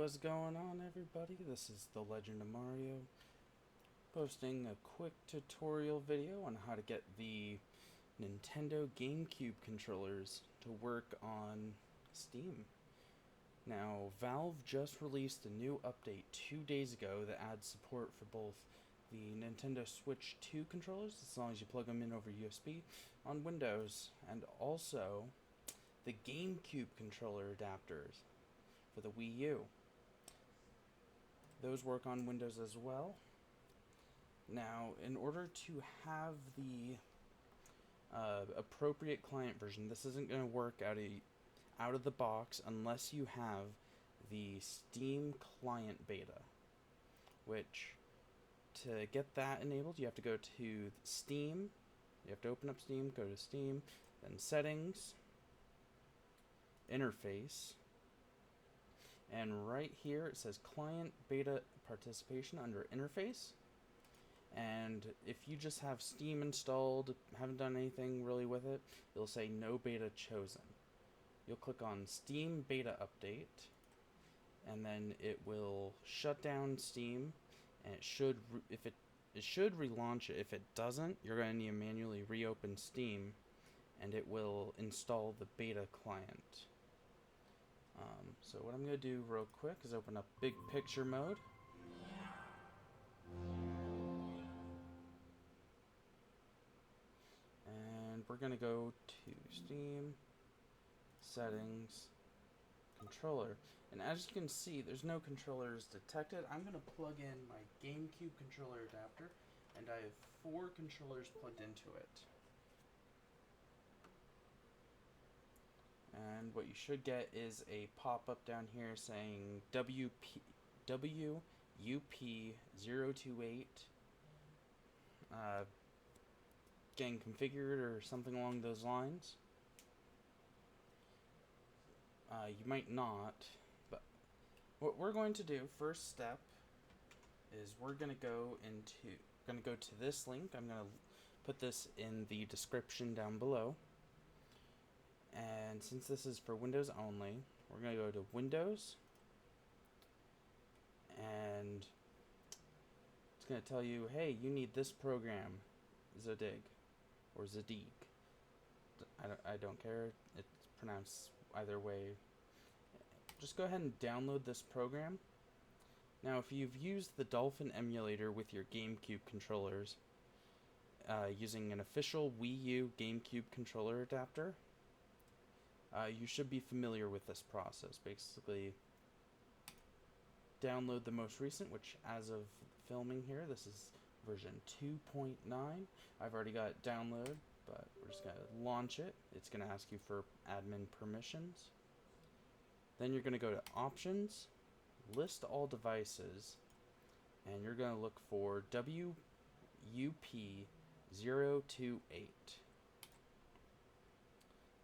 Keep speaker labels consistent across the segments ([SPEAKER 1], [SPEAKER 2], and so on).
[SPEAKER 1] what's going on, everybody? This is The Legend of Mario, posting a quick tutorial video on how to get the Nintendo GameCube controllers to work on Steam. Now, Valve just released a new update 2 days ago that adds support for both the Nintendo Switch 2 controllers, as long as you plug them in over USB, on Windows, and also the GameCube controller adapters for the Wii U. Those work on Windows as well. Now, in order to have the appropriate client version, this isn't going to work out of the box unless you have the Steam client beta, which, to get that enabled, you have to go to Steam. You have to open up Steam, go to Steam, then Settings, Interface, and right here it says Client Beta Participation under Interface. And if you just have Steam installed, haven't done anything really with it, it'll say No Beta Chosen. You'll click on Steam Beta Update, and then it will shut down Steam, and it should relaunch it. If it doesn't, you're going to need to manually reopen Steam, and it will install the beta client. So what I'm going to do real quick is open up Big Picture mode. And we're going to go to Steam, Settings, Controller. And as you can see, there's no controllers detected. I'm going to plug in my GameCube controller adapter, and I have 4 controllers plugged into it. And what you should get is a pop-up down here saying WUP028 getting configured or something along those lines. You might not, but what we're going to do, first step, is we're going to go to this link. I'm going to put this in the description down below. And since this is for Windows only, we're going to go to Windows, and it's going to tell you, hey, you need this program, Zadig, or Zadig. I don't care. It's pronounced either way. Just go ahead and download this program. Now, if you've used the Dolphin emulator with your GameCube controllers, using an official Wii U GameCube controller adapter, you should be familiar with this process. Basically, download the most recent, which as of filming here, this is version 2.9. I've already got it downloaded, but we're just going to launch it. It's going to ask you for admin permissions. Then you're going to go to Options, List All Devices, and you're going to look for WUP028.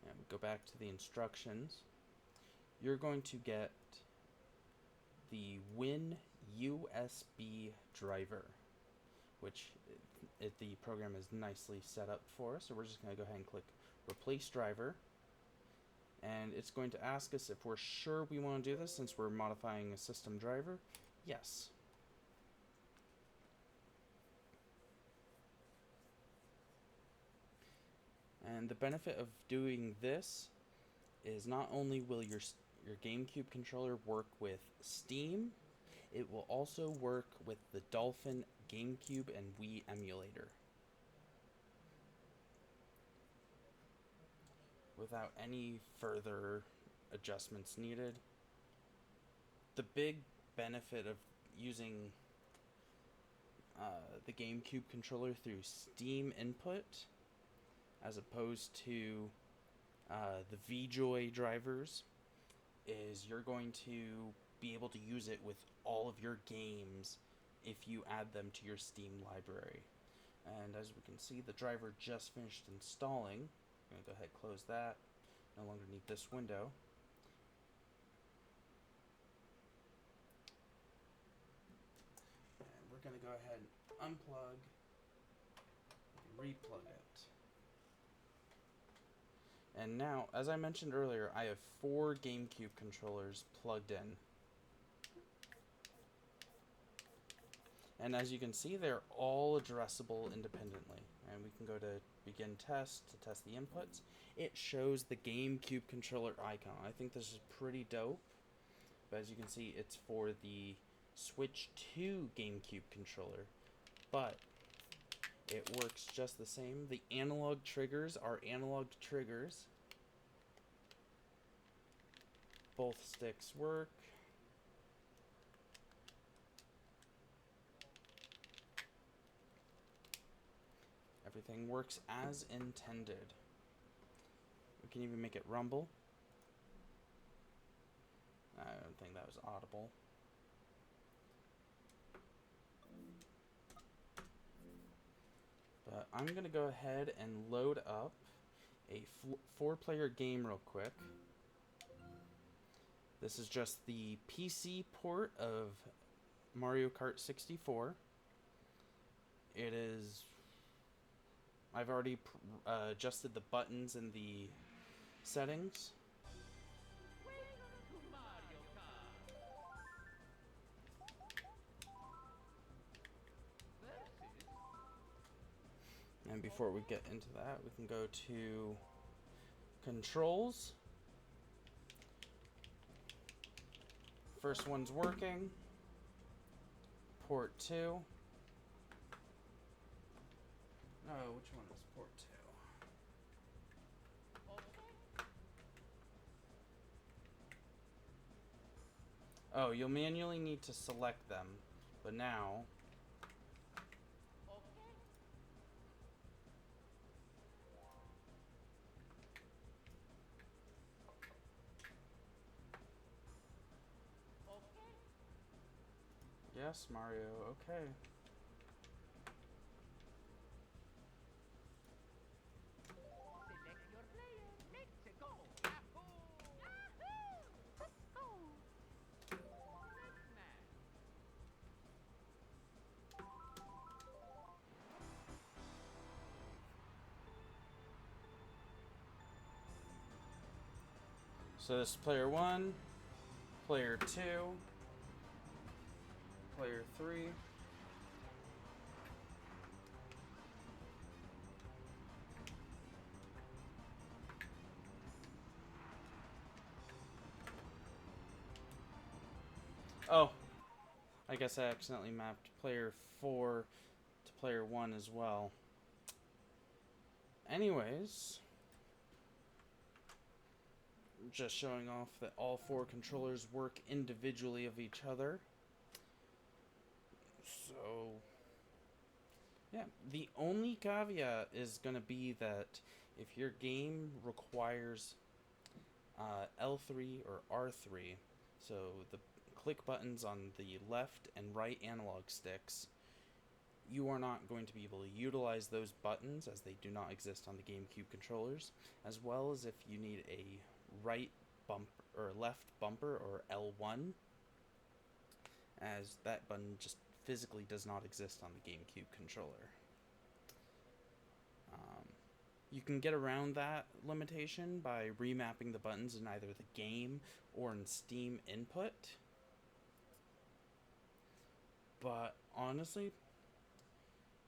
[SPEAKER 1] And go back to the instructions. You're going to get the WinUSB driver, which the program is nicely set up for us. So we're just going to go ahead and click Replace Driver. And it's going to ask us if we're sure we want to do this since we're modifying a system driver. Yes. And the benefit of doing this is not only will your GameCube controller work with Steam, it will also work with the Dolphin GameCube and Wii emulator without any further adjustments needed. The big benefit of using the GameCube controller through Steam input as opposed to the vJoy drivers is you're going to be able to use it with all of your games if you add them to your Steam library. And as we can see, the driver just finished installing. I'm going to go ahead and close that. No longer need this window. And we're going to go ahead and unplug and replug it. And now, as I mentioned earlier, I have 4 GameCube controllers plugged in. And as you can see, they're all addressable independently. And we can go to begin test to test the inputs. It shows the GameCube controller icon. I think this is pretty dope. But as you can see, it's for the Switch 2 GameCube controller. But it works just the same. The analog triggers are analog triggers. Both sticks work. Everything works as intended. We can even make it rumble. I don't think that was audible. But I'm going to go ahead and load up a 4-player game real quick. This is just the PC port of Mario Kart 64. It is... I've already adjusted the buttons and the settings. And before we get into that, we can go to controls. First one's working. Port 2. No, which one is port 2? Oh, you'll manually need to select them, but now... Yes, Mario, okay.
[SPEAKER 2] Select your player. Let's go. Yahoo! Let's go. Next man.
[SPEAKER 1] So this is player 1, player 2, player 3. Oh, I guess I accidentally mapped player 4 to player 1 as well. Anyways, just showing off that all 4 controllers work individually of each other. So, yeah, the only caveat is going to be that if your game requires L3 or R3, so the click buttons on the left and right analog sticks, you are not going to be able to utilize those buttons as they do not exist on the GameCube controllers, as well as if you need a right bump or left bumper or L1, as that button just physically does not exist on the GameCube controller. You can get around that limitation by remapping the buttons in either the game or in Steam input. But honestly,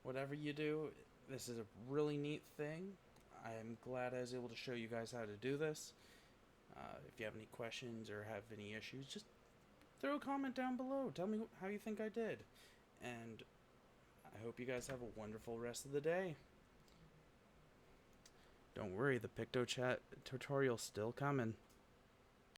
[SPEAKER 1] whatever you do, this is a really neat thing. I'm glad I was able to show you guys how to do this. If you have any questions or have any issues, just throw a comment down below. Tell me how you think I did. And I hope you guys have a wonderful rest of the day. Don't worry, the PictoChat tutorial's still coming.